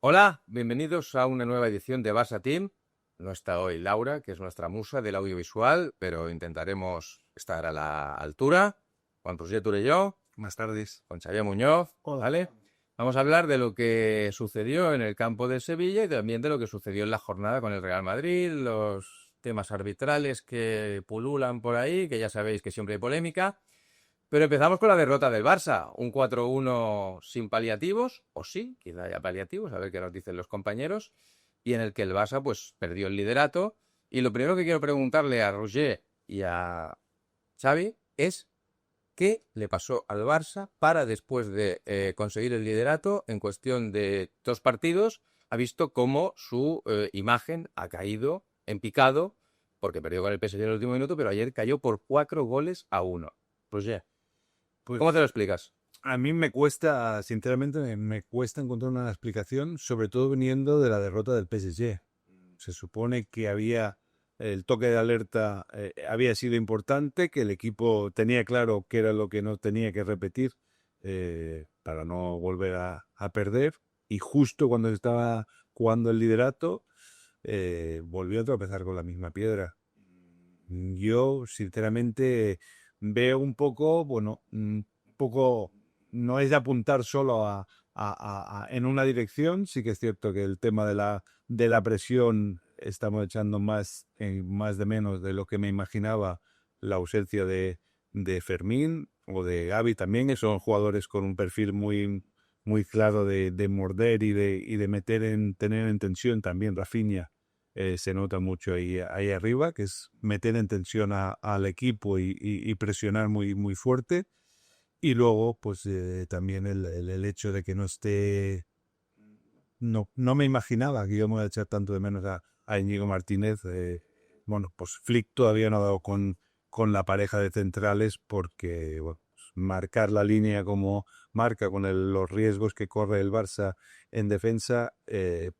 Hola, bienvenidos a una nueva edición de Barça Team. No está hoy Laura, que es nuestra musa del audiovisual, pero intentaremos estar a la altura. Juan Roger Turelló, Buenas tardes. con Xavier Muñoz, Hola. ¿vale? Vamos a hablar de lo que sucedió en el campo de Sevilla y también de lo que sucedió en la jornada con el Real Madrid, los temas arbitrales que pululan por ahí, que ya sabéis que siempre hay polémica. Pero empezamos con la derrota del Barça, un 4-1 sin paliativos, o sí, quizá haya paliativos, a ver qué nos dicen los compañeros, y en el que el Barça pues perdió el liderato. Y lo primero que quiero preguntarle a Roger y a Xavi es qué le pasó al Barça para después de conseguir el liderato en cuestión de 2 partidos, ha visto cómo su imagen ha caído en picado, porque perdió con el PSG en el último minuto, pero ayer cayó por 4-1. Roger. ¿Cómo te lo Pues explicas? a mí me cuesta, sinceramente, me cuesta encontrar una explicación, sobre todo viniendo de la derrota del PSG. Se supone que había el toque de alerta, había sido importante, que el equipo tenía claro qué era lo que no tenía que repetir para no volver a perder. Y justo cuando estaba jugando el liderato, volvió a tropezar con la misma piedra. Yo, sinceramente, veo un poco, bueno, un poco, no es de apuntar solo en una dirección. Sí que es cierto que el tema de la presión estamos echando más de menos de lo que me imaginaba la ausencia de Fermín o de Gavi también, que son jugadores con un perfil muy claro de morder y de tener en tensión también Rafinha. Se nota mucho ahí arriba, que es meter en tensión al equipo y presionar muy fuerte. Y luego, pues también el hecho de que no esté. No me imaginaba que yo me iba a echar tanto de menos a Íñigo Martínez. Bueno, pues Flick todavía no ha dado con la pareja de centrales porque bueno, pues, marcar la línea como marca con los riesgos que corre el Barça en defensa,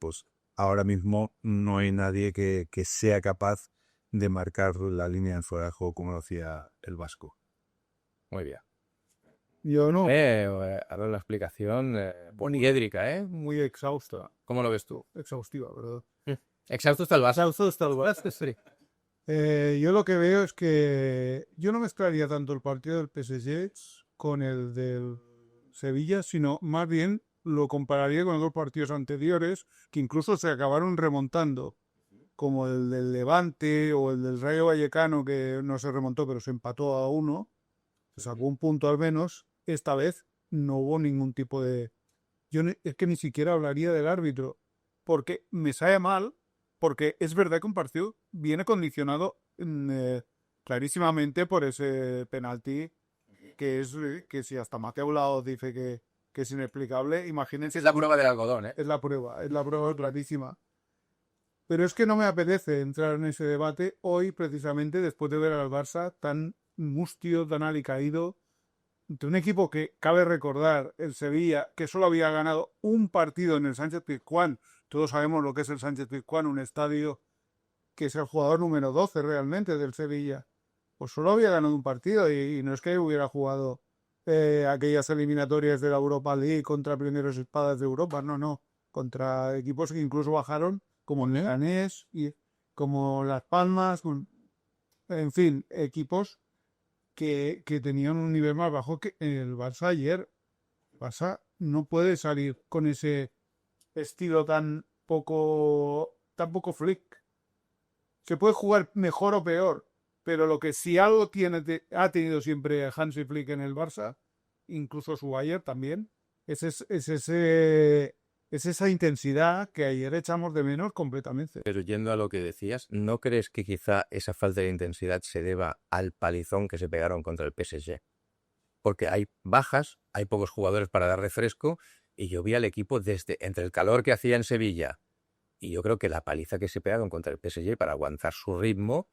pues ahora mismo no hay nadie que sea capaz de marcar la línea en fuera de juego como lo hacía el Vasco. Muy bien. Yo no, Ahora la explicación poliédrica, ¿eh? muy exhausta, ¿Cómo lo ves tú? exhaustiva, ¿verdad? Exhausto está el Barça. Exhausto hasta el basta, sí. Yo lo que veo es que yo no mezclaría tanto el partido del PSG con el del Sevilla, sino más bien lo compararía con los dos partidos anteriores que incluso se acabaron remontando, como el del Levante o el del Rayo Vallecano, que no se remontó pero se empató a uno, se sacó un punto al menos. Esta vez no hubo ningún tipo de... Es que ni siquiera hablaría del árbitro, porque me sabe mal, porque es verdad que un partido viene condicionado clarísimamente por ese penalti, que si hasta Mateo Laoz dice que es inexplicable, imagínense, Es la prueba del algodón, ¿eh? es la prueba clarísima. Pero es que no me apetece entrar en ese debate hoy, precisamente después de ver al Barça tan mustio, tan alicaído, de un equipo que cabe recordar, el Sevilla, que solo había ganado un partido en el Sánchez-Pizjuán. Todos sabemos lo que es el Sánchez-Pizjuán, un estadio que es el jugador número 12 realmente del Sevilla. Pues solo había ganado un partido y no es que hubiera jugado aquellas eliminatorias de la Europa League contra primeros espadas de Europa, no. Contra equipos que incluso bajaron, como el Leganés y como Las Palmas, en fin, equipos que tenían un nivel más bajo que el Barça ayer. El Barça no puede salir con ese estilo tan poco flick. Se puede jugar mejor o peor, pero lo que si algo ha tenido siempre Hansi Flick en el Barça, incluso su Bayern también, es esa intensidad que ayer echamos de menos completamente. Pero yendo a lo que decías, ¿no crees que quizá esa falta de intensidad se deba al palizón que se pegaron contra el PSG? Porque hay bajas, hay pocos jugadores para dar refresco, y yo vi al equipo desde entre el calor que hacía en Sevilla y yo creo que la paliza que se pegaron contra el PSG para aguantar su ritmo,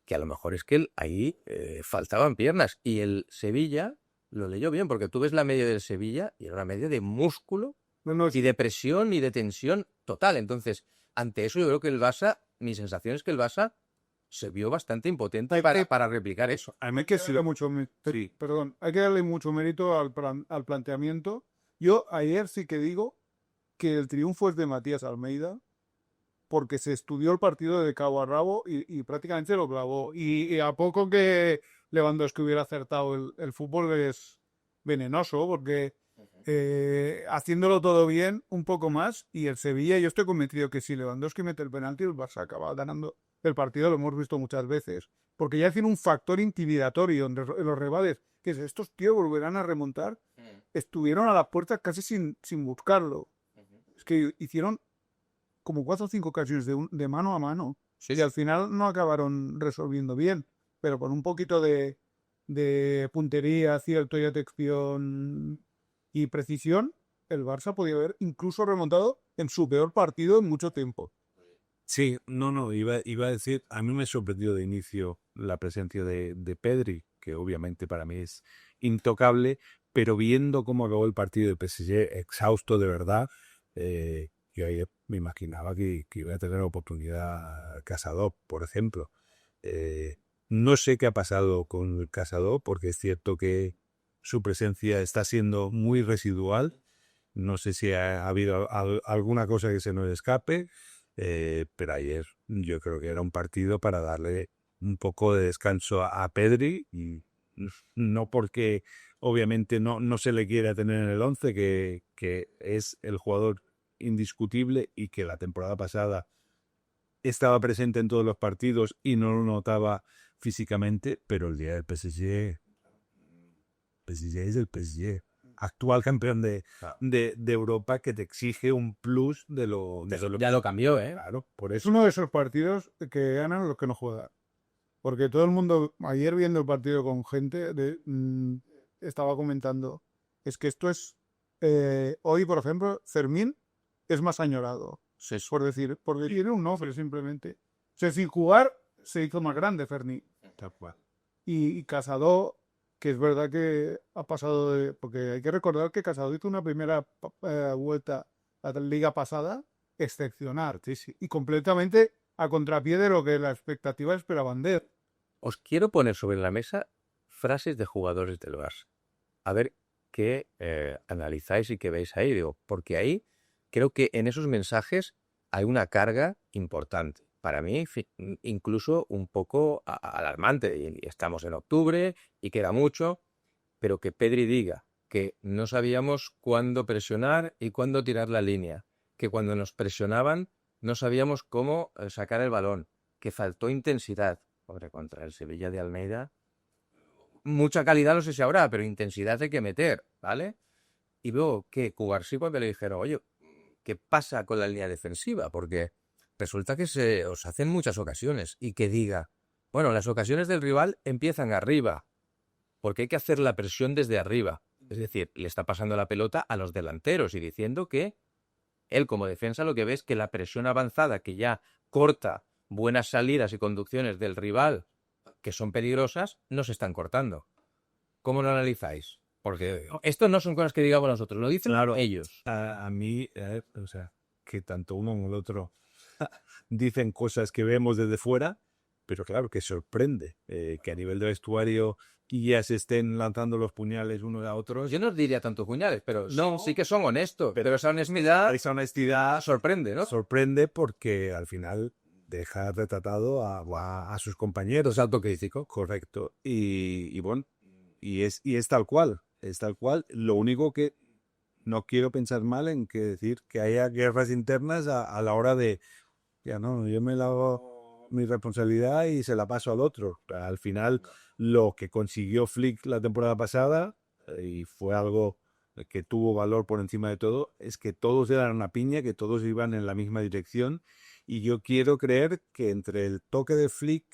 que a lo mejor es que ahí faltaban piernas. Y el Sevilla lo leyó bien, porque tú ves la media del Sevilla y era una media de músculo No, no, y de presión y de tensión total. Entonces, ante eso yo creo que el Barça, mi sensación es que el Barça se vio bastante impotente para replicar eso. a mí hay que darle perdón, hay que darle mucho mérito al planteamiento. Yo ayer sí que digo que el triunfo es de Matías Almeida porque se estudió el partido de cabo a rabo y prácticamente lo clavó. Y a poco que Lewandowski hubiera acertado el fútbol es venenoso porque haciéndolo todo bien, un poco más, y el Sevilla, yo estoy convencido que si Lewandowski mete el penalti, el Barça acaba ganando el partido, lo hemos visto muchas veces. Porque ya tiene un factor intimidatorio en los rivales, que es estos tíos volverán a remontar, estuvieron a las puertas casi sin buscarlo. Es que hicieron como 4 o 5 ocasiones de mano a mano. Sí, Y al final no acabaron resolviendo bien. Pero con un poquito de puntería, acierto y detección y precisión, el Barça podía haber incluso remontado en su peor partido en mucho tiempo. Sí, no, iba a decir, a mí me sorprendió de inicio la presencia de Pedri, que obviamente para mí es intocable, pero viendo cómo acabó el partido de PSG, exhausto de verdad, yo ahí me imaginaba que iba a tener oportunidad Casado, por ejemplo. No sé qué ha pasado con el Casado, porque es cierto que su presencia está siendo muy residual. No sé si ha habido alguna cosa que se nos escape. Pero ayer yo creo que era un partido para darle un poco de descanso a Pedri y no porque obviamente no se le quiera tener en el 11 que es el jugador indiscutible y que la temporada pasada estaba presente en todos los partidos y no lo notaba físicamente, pero el día del PSG es el PSG, actual campeón de Europa, que te exige un plus de lo Ya lo cambió, ¿eh? Claro, por Es eso. uno de esos partidos que ganan los que no juegan. Porque todo el mundo, ayer viendo el partido con gente, estaba comentando, es que esto es, hoy por ejemplo, Fermín es más añorado, Sí, sí. por decir, porque tiene un nombre simplemente. O sea, sin jugar se hizo más grande Fermín. Tal cual. Y Casado, que es verdad que ha pasado de, porque hay que recordar que Casado hizo una primera vuelta a la liga pasada excepcional y completamente a contrapié de lo que la expectativa esperaban de él. Os quiero poner sobre la mesa frases de jugadores del Barça. A ver qué analizáis y qué veis ahí. Digo, porque ahí creo que en esos mensajes hay una carga importante. Para mí, incluso un poco alarmante. Y estamos en octubre y queda mucho, pero que Pedri diga que no sabíamos cuándo presionar y cuándo tirar la línea, que cuando nos presionaban no sabíamos cómo sacar el balón, que faltó intensidad. Hombre, contra el Sevilla de Almeida, mucha calidad no sé si habrá, pero intensidad hay que meter, ¿vale? Y veo que Cubarsí cuando le dijeron, oye, ¿qué pasa con la línea defensiva? Porque resulta que se os hacen muchas ocasiones y que diga, bueno, las ocasiones del rival empiezan arriba, porque hay que hacer la presión desde arriba. Es decir, le está pasando la pelota a los delanteros y diciendo que él como defensa lo que ve es que la presión avanzada que ya corta buenas salidas y conducciones del rival que son peligrosas, no se están cortando. ¿Cómo lo analizáis? Porque esto no son cosas que digamos nosotros, lo dicen Claro. ellos. A mí, o sea, que tanto uno como el otro dicen cosas que vemos desde fuera, pero claro, que sorprende que a nivel de vestuario ya se estén lanzando los puñales unos a otros. Yo no os diría tantos puñales, pero No. sí que son honestos. Pero esa honestidad Esa honestidad sorprende, ¿no? sorprende porque al final deja retratado a sus compañeros. Es autocrítico. Correcto. Y bueno, y es tal cual. Es tal cual. Lo único que no quiero pensar mal en que decir que haya guerras internas a la hora de, ya no, yo me la hago mi responsabilidad y se la paso al otro. Al final, lo que consiguió Flick la temporada pasada, y fue algo que tuvo valor por encima de todo, es que todos eran una piña, que todos iban en la misma dirección. Y yo quiero creer que entre el toque de Flick,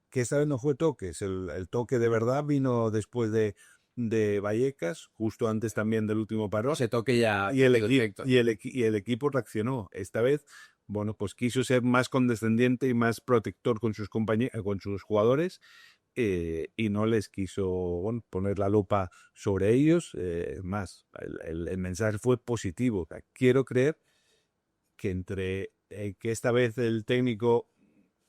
que esta vez no fue toque, el toque de verdad vino después de Vallecas, justo antes también del último parón. Ese toque ya Y el directo. equipo reaccionó. Esta vez, bueno, pues quiso ser más condescendiente y más protector con sus con sus jugadores, y no les quiso, bueno, poner la lupa sobre ellos. Más, el mensaje fue positivo. O sea, quiero creer que entre que esta vez el técnico,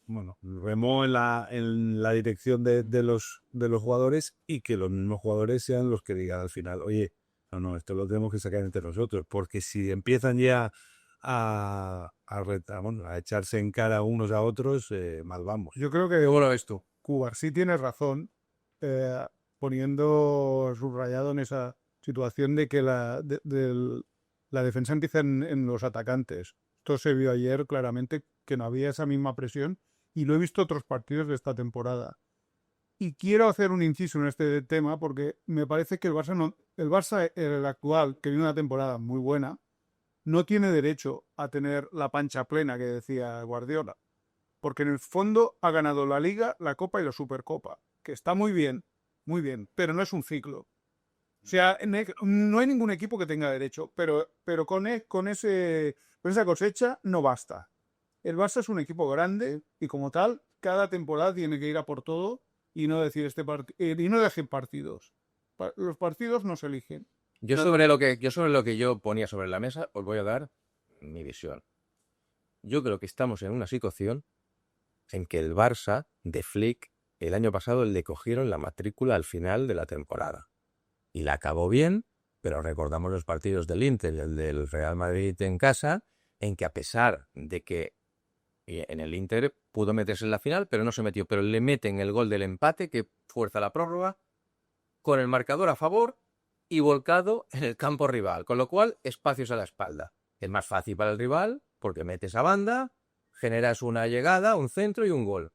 bueno, remó en la dirección de los jugadores, y que los mismos jugadores sean los que digan al final, oye, no, esto lo tenemos que sacar entre nosotros, porque si empiezan ya bueno, a echarse en cara unos a otros, mal vamos. Yo creo que ¿Cómo lo ves tú? Cubarsí tiene razón, poniendo subrayado en esa situación de que la defensa empieza en los atacantes. Esto se vio ayer claramente que no había esa misma presión y lo he visto otros partidos de esta temporada. Y quiero hacer un inciso en este tema porque me parece que el Barça, el actual, que viene una temporada muy buena, no tiene derecho a tener la pancha plena que decía Guardiola. Porque en el fondo ha ganado la Liga, la Copa y la Supercopa, que está muy bien, pero no es un ciclo. O sea, no hay ningún equipo que tenga derecho, pero con esa cosecha no basta. El Barça es un equipo grande y como tal, cada temporada tiene que ir a por todo y no decir y no dejen partidos. Los partidos no se eligen. Yo sobre lo que yo ponía sobre la mesa os voy a dar mi visión. Yo creo que estamos en una situación en que el Barça de Flick el año pasado le cogieron la matrícula al final de la temporada. Y la acabó bien, pero recordamos los partidos del Inter y el del Real Madrid en casa, en que a pesar de que en el Inter pudo meterse en la final, pero no se metió. Pero le meten el gol del empate que fuerza la prórroga con el marcador a favor y volcado en el campo rival. Con lo cual, espacios a la espalda. Es más fácil para el rival porque metes a banda, generas una llegada, un centro y un gol.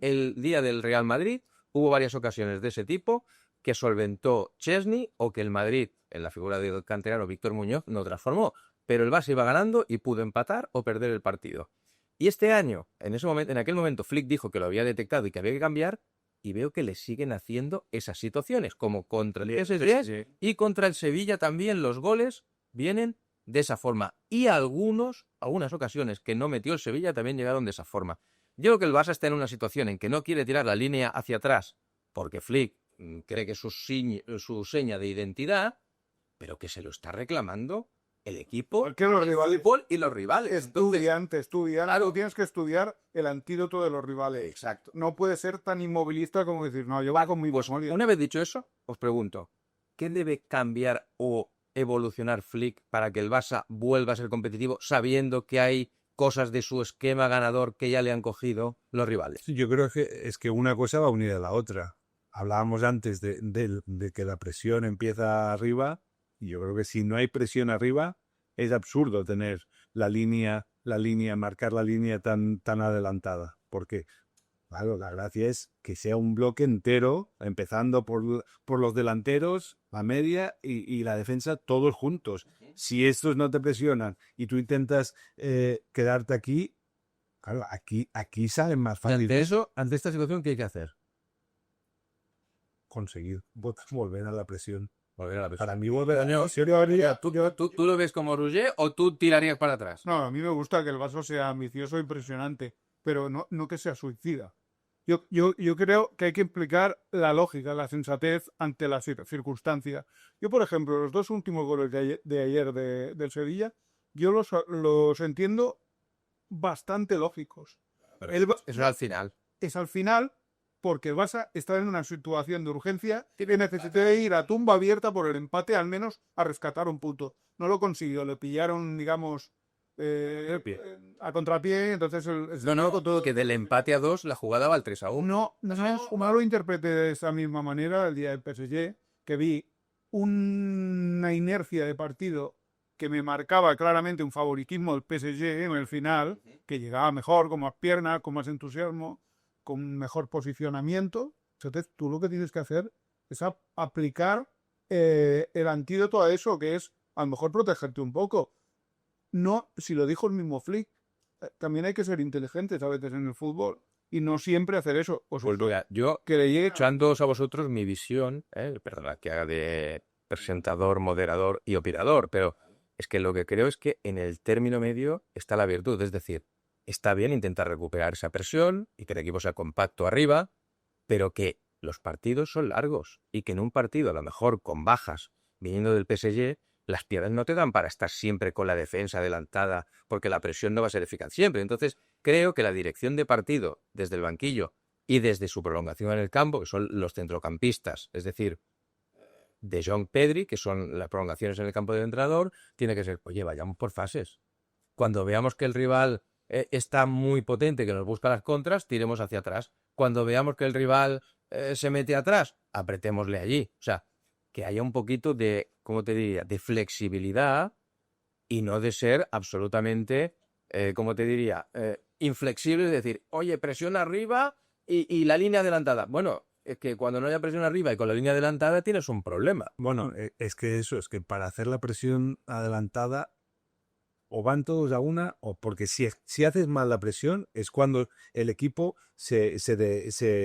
El día del Real Madrid hubo varias ocasiones de ese tipo que solventó Chesney o que el Madrid, en la figura del canterano Víctor Muñoz, no transformó. Pero el Barça iba ganando y pudo empatar o perder el partido. Y este año, en aquel momento, Flick dijo que lo había detectado y que había que cambiar, y veo que le siguen haciendo esas situaciones, como contra el PSG y contra el Sevilla también los goles vienen de esa forma. Y algunas ocasiones que no metió el Sevilla también llegaron de esa forma. Yo creo que el Barça está en una situación en que no quiere tirar la línea hacia atrás, porque Flick cree que es su seña de identidad, pero que se lo está reclamando el equipo, Porque los rivales, fútbol y los rivales. estudia, claro. tú tienes que estudiar el antídoto de los rivales. Exacto. No puede ser tan inmovilista como decir, no, yo voy con mi Pues una vez dicho eso, os pregunto, ¿qué debe cambiar o evolucionar Flick para que el Barça vuelva a ser competitivo sabiendo que hay cosas de su esquema ganador que ya le han cogido los rivales? Sí, yo creo que es que una cosa va unida a la otra. Hablábamos antes de que la presión empieza arriba, y yo creo que si no hay presión arriba, es absurdo tener marcar la línea tan adelantada. Porque, claro, la gracia es que sea un bloque entero, empezando por los delanteros, la media y la defensa, todos juntos. Si estos no te presionan y tú intentas quedarte aquí, claro, aquí salen más fácil. Ante esta situación, ¿qué hay que hacer? Conseguir volver a la presión. Volver a la presión. Para mí volver a la Coño, presión. ¿Tú lo ves como Roger o tú tirarías para atrás? No, a mí me gusta que el Barça sea ambicioso e impresionante, pero no que sea suicida. Yo creo que hay que implicar la lógica, la sensatez ante las circunstancias. Yo, por ejemplo, los dos últimos goles de ayer del Sevilla, yo los entiendo bastante lógicos. Eso es al final. Es al final porque el Barça está en una situación de urgencia y necesita ir a tumba abierta por el empate, al menos a rescatar un punto. No lo consiguió, le pillaron, digamos, a contrapié, entonces... Con todo que del empate a 2 la jugada va al 3-1. No lo interpreté de esa misma manera el día del PSG, que vi una inercia de partido que me marcaba claramente un favoritismo del PSG en el final, que llegaba mejor, con más piernas, con más entusiasmo, con mejor posicionamiento. Entonces tú lo que tienes que hacer es aplicar el antídoto a eso, que es a lo mejor protegerte un poco. No, si lo dijo el mismo Flick, también hay que ser inteligentes a veces en el fútbol y no siempre hacer eso. Pues mira, yo, echándoos a vosotros mi visión, perdona que haga de presentador, moderador y operador, pero es que lo que creo es que en el término medio está la virtud, es decir, está bien intentar recuperar esa presión y que el equipo sea compacto arriba, pero que los partidos son largos y que en un partido, a lo mejor con bajas, viniendo del PSG, las piernas no te dan para estar siempre con la defensa adelantada, porque la presión no va a ser eficaz siempre. Entonces, creo que la dirección de partido desde el banquillo y desde su prolongación en el campo, que son los centrocampistas, es decir, De Jong, Pedri, que son las prolongaciones en el campo del entrenador, tiene que ser, oye, vayamos por fases. Cuando veamos que el rival está muy potente, que nos busca las contras, tiremos hacia atrás. Cuando veamos que el rival se mete atrás, apretémosle allí. O sea, que haya un poquito de, ¿cómo te diría?, de flexibilidad y no de ser absolutamente, ¿cómo te diría?, inflexible, es decir, oye, presión arriba y la línea adelantada. Bueno, es que cuando no haya presión arriba y con la línea adelantada tienes un problema. Bueno, es que para hacer la presión adelantada o van todos a una, o porque si haces mal la presión es cuando el equipo se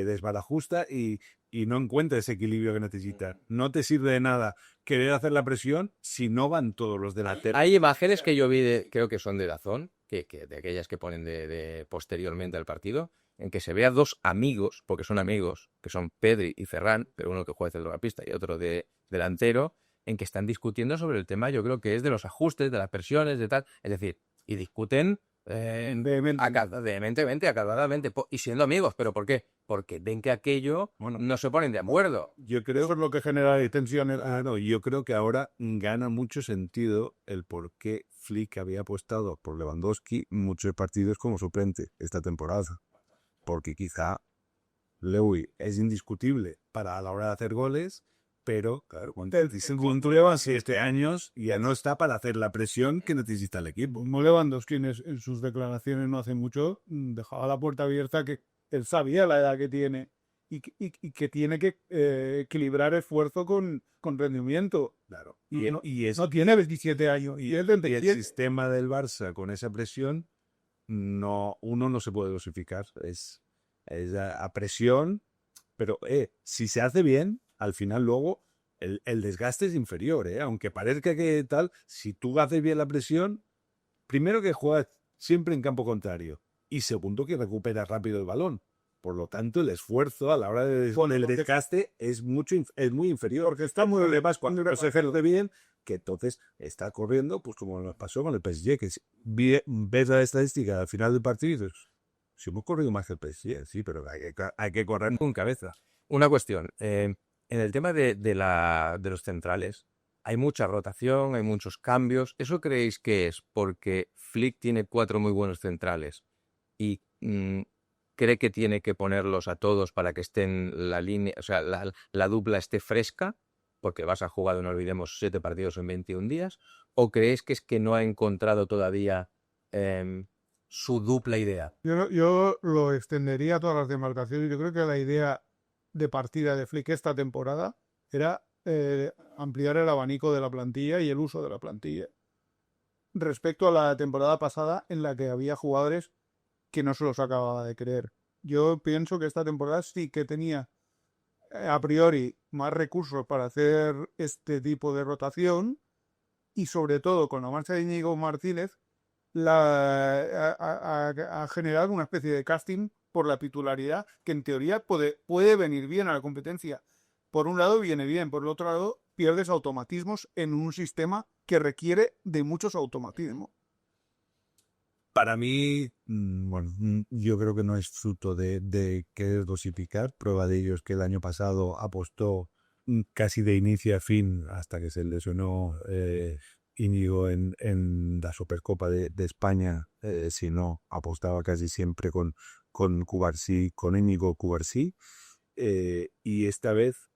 desbarajusta y no encuentra ese equilibrio que necesita. No te sirve de nada querer hacer la presión si no van todos los delanteros. Hay imágenes que yo vi, creo que son de Dazón, que de aquellas que ponen de posteriormente al partido, en que se ve a dos amigos, porque son amigos, que son Pedri y Ferran, pero uno que juega de centrocampista y otro de delantero, en que están discutiendo sobre el tema, yo creo que es de los ajustes, de las presiones, de tal. Es decir, y discuten vehementemente, acaloradamente, y siendo amigos. ¿Pero por qué? Porque ven que aquello no se ponen de acuerdo. Yo creo, Eso es lo que genera tensiones. no, yo creo que ahora gana mucho sentido el por qué Flick había apostado por Lewandowski muchos partidos como suplente esta temporada. Porque quizá Lewy es indiscutible para a la hora de hacer goles, pero claro, cuando llevan 7 años ya no está para hacer la presión que necesita el equipo. Como Lewandowski en sus declaraciones no hace mucho dejaba la puerta abierta, que él sabía la edad que tiene y que tiene que equilibrar esfuerzo con rendimiento. Claro. Y no tiene 27 años. Y él Y el sistema del Barça con esa presión, uno no se puede dosificar. Es a presión, pero si se hace bien, al final luego el desgaste es inferior. Aunque parezca que tal, si tú haces bien la presión, primero que juegas siempre en campo contrario y segundo que recuperas rápido el balón. Por lo tanto, el esfuerzo a la hora de el desgaste es muy inferior. Porque está muy además cuando se hace bien, que entonces está corriendo, pues como nos pasó con el PSG, que ves la estadística al final del partido y dices, si hemos corrido más que el PSG, sí, pero hay que correr con cabeza. Una cuestión, en el tema de los centrales, hay mucha rotación, hay muchos cambios. ¿Eso creéis que es porque Flick tiene 4 muy buenos centrales y cree que tiene que ponerlos a todos para que estén la línea, o sea, la dupla esté fresca? Porque vas a jugar, no olvidemos, 7 partidos en 21 días. ¿O creéis que es que no ha encontrado todavía su dupla idea? Yo lo extendería a todas las demarcaciones. Yo creo que la idea de partida de Flick esta temporada era ampliar el abanico de la plantilla y el uso de la plantilla. Respecto a la temporada pasada, en la que había jugadores que no se los acababa de creer. Yo pienso que esta temporada sí que tenía a priori más recursos para hacer este tipo de rotación y sobre todo con la marcha de Íñigo Martínez ha generado una especie de casting por la titularidad que en teoría puede venir bien a la competencia. Por un lado viene bien, por el otro lado pierdes automatismos en un sistema que requiere de muchos automatismos. Para mí, bueno, yo creo que no es fruto de querer dosificar. Prueba de ello es que el año pasado apostó casi de inicio a fin hasta que se lesionó Íñigo en la Supercopa de España. Si no, apostaba casi siempre con Cubarsí, con Íñigo Cubarsí. Y esta vez,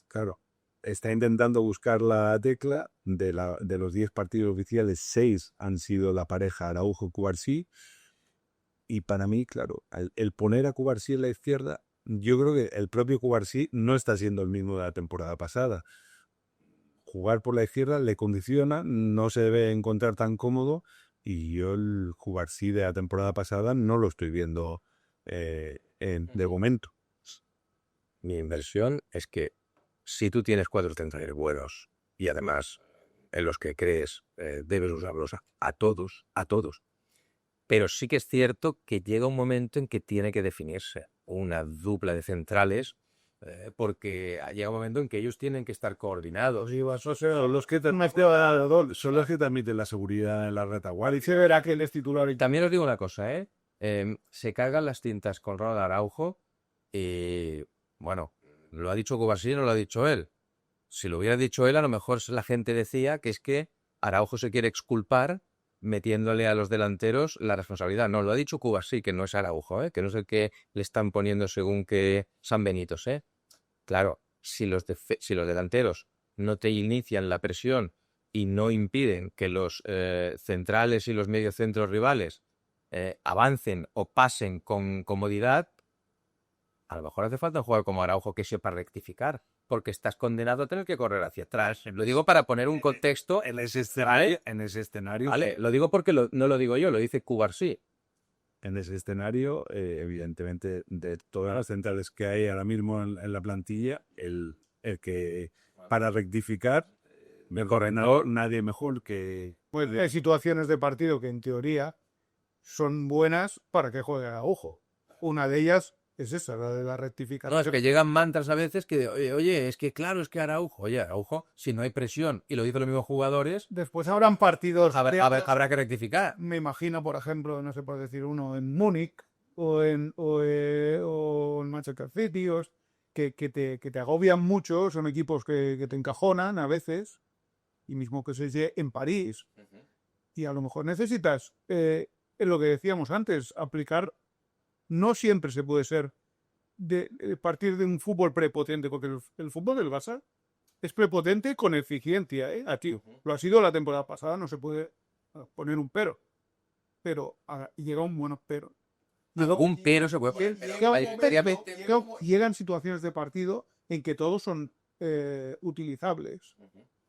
claro, está intentando buscar la tecla. De los 10 partidos oficiales, 6 han sido la pareja Araujo-Cubarsí. Y para mí, claro, el poner a Cubarsí en la izquierda, yo creo que el propio Cubarsí no está siendo el mismo de la temporada pasada. Jugar por la izquierda le condiciona, no se debe encontrar tan cómodo. Y yo el Cubarsí de la temporada pasada no lo estoy viendo de momento. Mi inversión es que si tú tienes 4 centrales buenos y además en los que crees debes usarlos a todos, pero sí que es cierto que llega un momento en que tiene que definirse una dupla de centrales porque llega un momento en que ellos tienen que estar coordinados. Son los que transmiten la seguridad en la retaguardia. Y se verá que él es titular. Y también os digo una cosa, se cargan las tintas con Ronald Araujo y bueno, lo ha dicho Cubarsí, no lo ha dicho él. Si lo hubiera dicho él, a lo mejor la gente decía que es que Araujo se quiere exculpar metiéndole a los delanteros la responsabilidad. No, lo ha dicho Cuba, sí, que no es Araujo, que no es el que le están poniendo según que San Benitos, ¿eh? Claro, si si los delanteros no te inician la presión y no impiden que los centrales y los mediocentros rivales avancen o pasen con comodidad, a lo mejor hace falta un jugador como Araujo que sepa rectificar, porque estás condenado a tener que correr hacia atrás. Lo digo para poner un contexto. En ese escenario, Vale, lo digo porque no lo digo yo, lo dice Cubarsí. en ese escenario, evidentemente, de todas las centrales que hay ahora mismo en la plantilla, el que para rectificar, el coordinador, nadie mejor que... Pues hay situaciones de partido que en teoría son buenas para que juegue Araujo. Una de ellas es esa, la de la rectificación. No, es que llegan mantras a veces que, oye, es que claro, es que Araujo, si no hay presión y lo dicen los mismos jugadores, Después habrán partidos. habrá que rectificar. Me imagino, por ejemplo, no sé por decir uno, en Múnich o en Manchester City, que te agobian mucho, son equipos que te encajonan a veces, y mismo que se llegue en París. Y a lo mejor necesitas, en lo que decíamos antes, aplicar. No siempre se puede ser de partir de un fútbol prepotente, porque el fútbol del Barça es prepotente con eficiencia, tío. Lo ha sido la temporada pasada, no se puede poner un pero. Pero llega un buen pero. Un pero se puede poner. Llegan situaciones de partido en que todos son utilizables.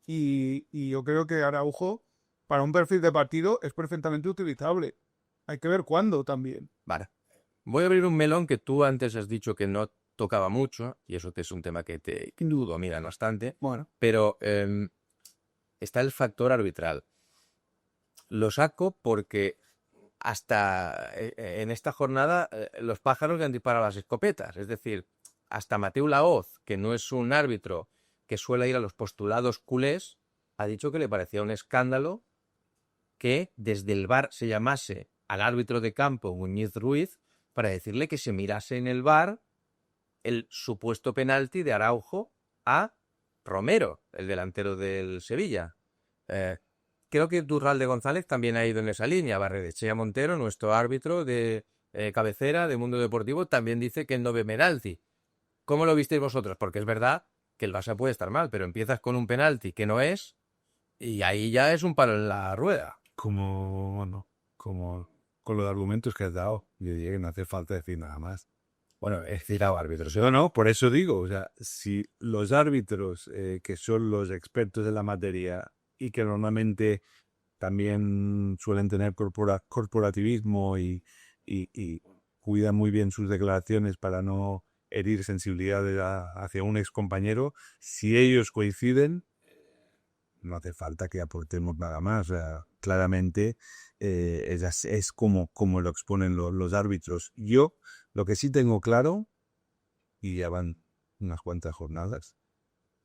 Y yo creo que Araujo, para un perfil de partido, es perfectamente utilizable. Hay que ver cuándo también. Vale. Voy a abrir un melón que tú antes has dicho que no tocaba mucho, y eso que es un tema que te dominan bastante, Bueno, pero está el factor arbitral. Lo saco porque hasta en esta jornada los pájaros le han disparado las escopetas, es decir, hasta Mateu Laoz, que no es un árbitro que suele ir a los postulados culés, ha dicho que le parecía un escándalo que desde el VAR se llamase al árbitro de campo Muñiz Ruiz para decirle que se mirase en el VAR el supuesto penalti de Araujo a Romero, el delantero del Sevilla. Creo que Durralde González también ha ido en esa línea. Barrenechea Montero, nuestro árbitro de cabecera de Mundo Deportivo, también dice que no ve penalti. ¿Cómo lo visteis vosotros? Porque es verdad que el Barça puede estar mal, pero empiezas con un penalti que no es y ahí ya es un palo en la rueda. Como con los argumentos que has dado, yo diría que no hace falta decir nada más. Bueno, he citado árbitros. No, por eso digo, o sea, si los árbitros que son los expertos de la materia y que normalmente también suelen tener corporativismo y cuidan muy bien sus declaraciones para no herir sensibilidades hacia un excompañero, si ellos coinciden, no hace falta que aportemos nada más. O sea, claramente es como lo exponen los árbitros. Yo lo que sí tengo claro, y ya van unas cuantas jornadas,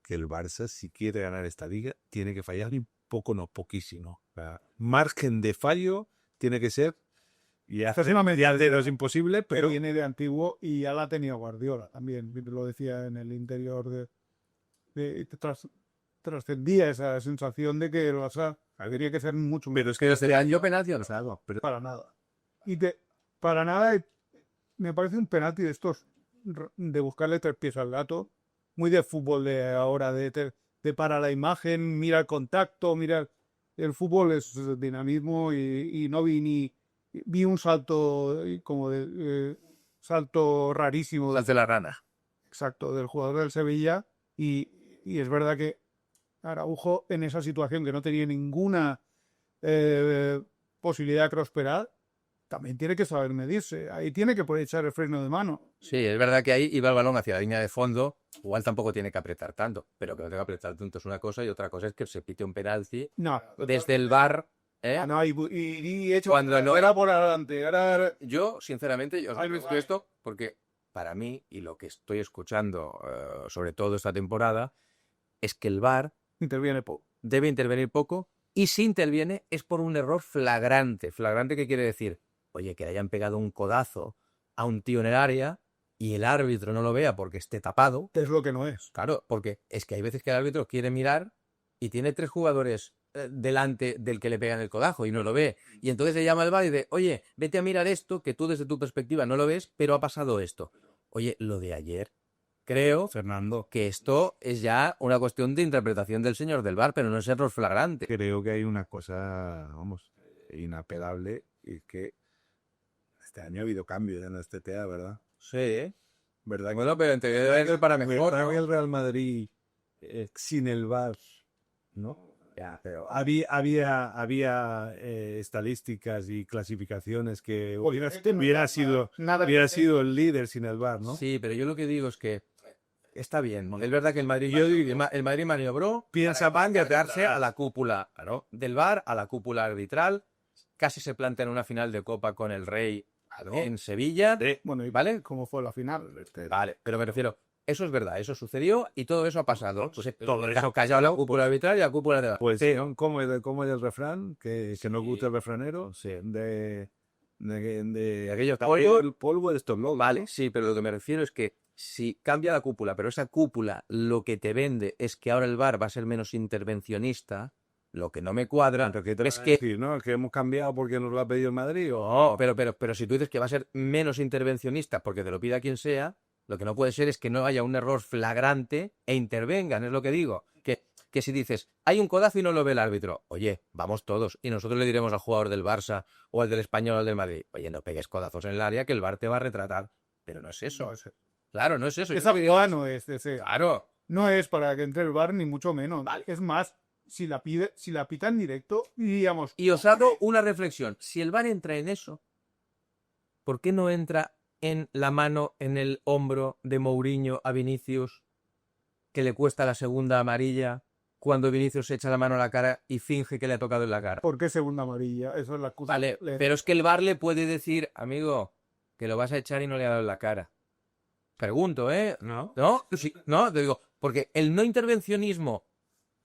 que el Barça, si quiere ganar esta liga, tiene que fallar un poco, no poquísimo. O sea, margen de fallo tiene que ser, y hace no es imposible, pero viene de antiguo y ya la ha tenido Guardiola también. Lo decía en el interior trascendía esa sensación de que el Barça habría que ser mucho pero es que este año penalti no se hago, pero para nada. Para nada me parece un penalti de estos de buscarle tres pies al gato, muy de fútbol de ahora, de para la imagen, mira el contacto, mira el fútbol es dinamismo y no vi un salto como de salto rarísimo Salto de la rana. exacto del jugador del Sevilla y es verdad que Araujo en esa situación que no tenía ninguna posibilidad de prosperar, también tiene que saber medirse. Ahí tiene que poder echar el freno de mano. Sí, es verdad que ahí iba el balón hacia la línea de fondo. Igual tampoco tiene que apretar tanto, pero que no tenga que apretar tanto es una cosa y otra cosa es que se pite un penalti No, desde el VAR. no, y hecho Cuando no era por adelante. Yo, sinceramente, os he visto esto porque para mí, y lo que estoy escuchando, sobre todo esta temporada, es que el VAR Interviene poco. debe intervenir poco y si interviene es por un error flagrante. ¿Flagrante qué quiere decir? Oye, que le hayan pegado un codazo a un tío en el área y el árbitro no lo vea porque esté tapado. Es lo que no es. Claro, porque es que hay veces que el árbitro quiere mirar y tiene tres jugadores delante del que le pegan el codazo y no lo ve. Y entonces le llama al VAR y dice, oye, vete a mirar esto, que tú desde tu perspectiva no lo ves, pero ha pasado esto. Oye, lo de ayer, creo Fernando, que esto es ya una cuestión de interpretación del señor del VAR, pero no es error flagrante. creo que hay una cosa, vamos, inapelable, y es que este año ha habido cambios en este TEA, ¿verdad? Sí, ¿eh? ¿Verdad? Bueno, pero debe ser para mejor, ¿Verdad ¿no? que el Real Madrid sin el VAR, ¿no? Ya, pero... Había estadísticas y clasificaciones que hubiera sido el líder sin el VAR, ¿no? Sí, pero yo lo que digo es que está bien. Es verdad que el Madrid maniobró, piensa van de atarse a la cúpula del VAR, a la cúpula arbitral. Casi se plantea en una final de Copa con el Rey en Sevilla. Bueno, ¿y ¿Vale? cómo fue la final? Vale, pero me refiero, eso es verdad, eso sucedió y todo eso ha pasado. Pues todo eso callado la cúpula arbitral y la cúpula de VAR. Pues, Sí, ¿cómo es el refrán? Que nos gusta el refranero. sí. De Aquello está el polvo de estos lobos. Vale, sí, pero lo que me refiero es que si cambia la cúpula, pero esa cúpula lo que te vende es que ahora el VAR va a ser menos intervencionista, lo que no me cuadra Pero ¿qué te es van a que... decir, ¿no? Que hemos cambiado porque nos lo ha pedido el Madrid. No, pero si tú dices que va a ser menos intervencionista porque te lo pida quien sea, lo que no puede ser es que no haya un error flagrante e intervengan, es lo que digo. Que si dices, hay un codazo y no lo ve el árbitro, oye, vamos todos, y nosotros le diremos al jugador del Barça o al del Español o al del Madrid, oye, no pegues codazos en el área que el VAR te va a retratar. Pero no es eso. Claro, no es eso. Esa habilidad no es Claro. no es para que entre el VAR ni mucho menos. Vale. Es más, si la pita en directo, diríamos, Y os hago una reflexión. Si el VAR entra en eso, ¿por qué no entra en la mano, en el hombro de Mourinho a Vinicius, que le cuesta la segunda amarilla, cuando Vinicius se echa la mano a la cara y finge que le ha tocado en la cara? ¿por qué segunda amarilla? Eso es la excusa. Vale, pero es que el VAR le puede decir, amigo, que lo vas a echar y no le ha dado en la cara. Pregunto, ¿eh? ¿No? ¿No? Sí, no, te digo, porque el no intervencionismo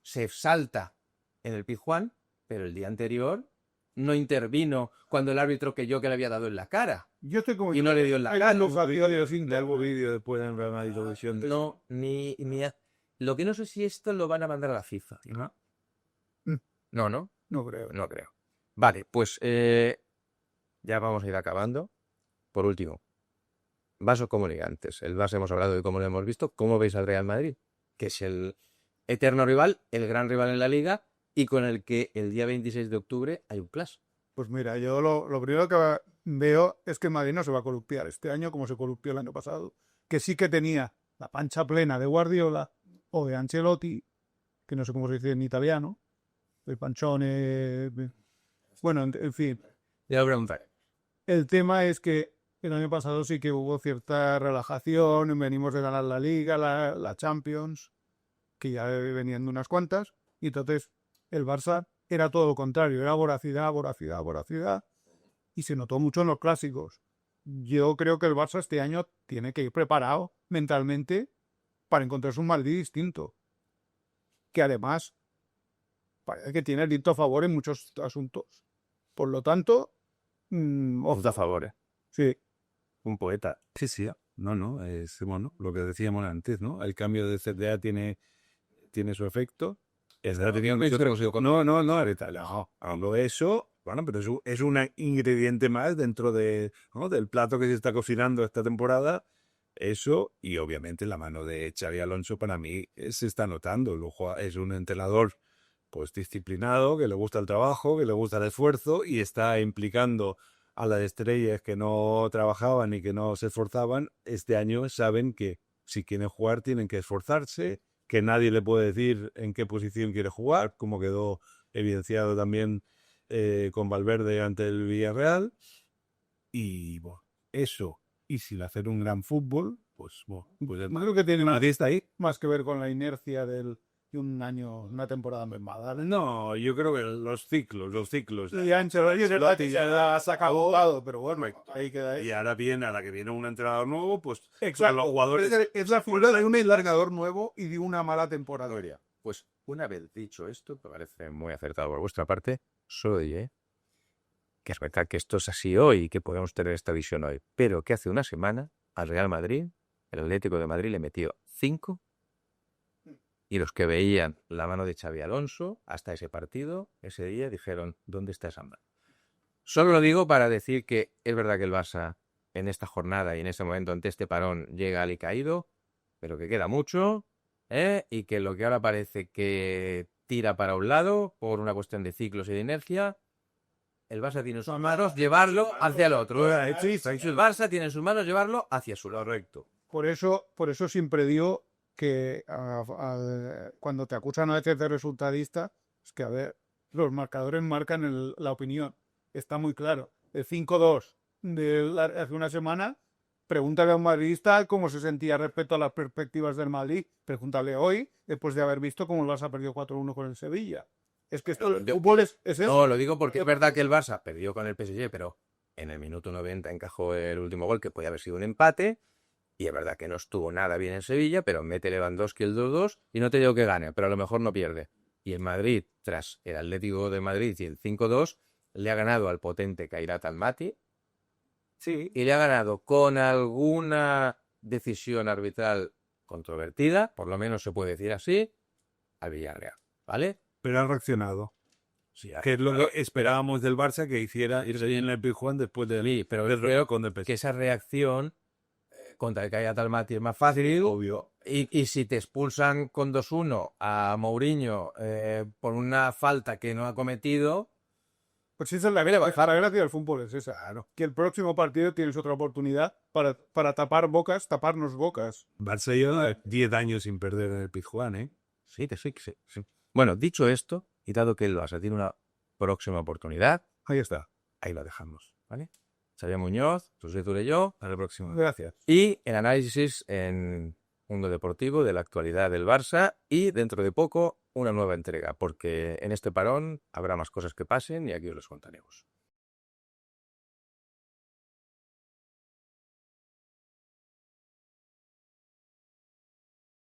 se salta en el Pizjuán, pero el día anterior no intervino cuando el árbitro creyó que le había dado en la cara Yo estoy como... y no le dio en la cara. Algo vídeo después en Real Madrid Televisión. No, lo que no sé si esto lo van a mandar a la FIFA. ¿No? No, ¿no? No creo. No creo. Vale, pues ya vamos a ir acabando. Por último, vasos comunicantes. El Barça hemos hablado de cómo lo hemos visto. ¿Cómo veis al Real Madrid? Que es el eterno rival, el gran rival en la Liga y con el que el día 26 de octubre hay un clásico. Pues mira, yo lo primero que veo es que el Madrid no se va a columpiar este año como se columpió el año pasado, que sí que tenía la pancha plena de Guardiola o de Ancelotti, que no sé cómo se dice en italiano, el panchone... Bueno, en fin. Ya lo preguntaré. El tema es que el año pasado sí que hubo cierta relajación, venimos de ganar la Liga, la Champions, que ya venían de unas cuantas, y entonces el Barça era todo lo contrario, era voracidad, voracidad, voracidad, y se notó mucho en los clásicos. Yo creo que el Barça este año tiene que ir preparado mentalmente para encontrarse un Madrid distinto, que además parece que tiene el viento a favor en muchos asuntos. Por lo tanto, Os a favor, ¿eh? sí. Un poeta. Sí. No, es bueno, lo que decíamos antes, ¿no? El cambio de CDA tiene su efecto. No, hablo de eso, bueno, pero es un ingrediente más dentro del plato que se está cocinando esta temporada. Eso, y obviamente la mano de Xabi Alonso para mí se está notando. Es un entrenador pues disciplinado, que le gusta el trabajo, que le gusta el esfuerzo y está implicando a las estrellas que no trabajaban y que no se esforzaban. Este año saben que si quieren jugar tienen que esforzarse, que nadie le puede decir en qué posición quiere jugar, como quedó evidenciado también con Valverde ante el Villarreal. Y bueno, eso, y sin hacer un gran fútbol, pues Creo que tiene Madrid está ahí. más que ver con la inercia de un año, una temporada mermada. No, yo creo que los ciclos. Y Ancelotti ya se ha acabado, pero bueno, ahí queda. Y ahora que viene un entrenador nuevo, pues Exacto. los jugadores... Es la figura de un largador nuevo y de una mala temporada. Pues una vez dicho esto, me parece muy acertado por vuestra parte, solo diré que es verdad que esto es así hoy y que podemos tener esta visión hoy, pero que hace una semana al Real Madrid, el Atlético de Madrid le metió 5 Y los que veían la mano de Xabi Alonso hasta ese partido, ese día, dijeron, ¿dónde está esa mano? Solo lo digo para decir que es verdad que el Barça en esta jornada y en este momento ante este parón llega alicaído, pero que queda mucho, y que lo que ahora parece que tira para un lado por una cuestión de ciclos y de inercia, el Barça tiene en sus manos llevarlo hacia el otro. El Barça tiene en sus manos llevarlo hacia su lado. Correcto. Por eso siempre digo que cuando te acusan a veces de resultadista, es que, a ver, los marcadores marcan la opinión. Está muy claro. El 5-2 de hace una semana, pregúntale a un madridista cómo se sentía respecto a las perspectivas del Madrid. Pregúntale hoy, después de haber visto cómo el Barça perdió 4-1 con el Sevilla. Es que esto, el fútbol es eso. No, lo digo porque es verdad que el Barça perdió con el PSG, pero en el minuto 90 encajó el último gol, que podía haber sido un empate. Y es verdad que no estuvo nada bien en Sevilla, pero mete Lewandowski el 2-2 y no te digo que gane, pero a lo mejor no pierde. Y el Madrid, tras el Atlético de Madrid y el 5-2, le ha ganado al potente Khairat Almaty. Sí. Y le ha ganado con alguna decisión arbitral controvertida, por lo menos se puede decir así, al Villarreal, ¿vale? Pero han reaccionado. Sí, Que es lo que esperábamos del Barça que hiciera irse bien en el Pizjuán después de sí, pero del creo con el PSG. que esa reacción contra el Khairat Almaty es más fácil. Obvio. Y si te expulsan con 2-1 a Mourinho por una falta que no ha cometido, Pues esa es la gracia del fútbol, es esa. Claro. Que el próximo partido tienes otra oportunidad para taparnos bocas. Barça lleva 10 años sin perder en el Pizjuán, ¿eh? sí. Bueno, dicho esto, y dado que el Barça tiene una próxima oportunidad, Ahí está. ahí lo dejamos, ¿vale? Xavier Muñoz, José Turelló, Hasta la próxima. Gracias. y el análisis en Mundo Deportivo de la actualidad del Barça y dentro de poco una nueva entrega, porque en este parón habrá más cosas que pasen y aquí os los contaremos.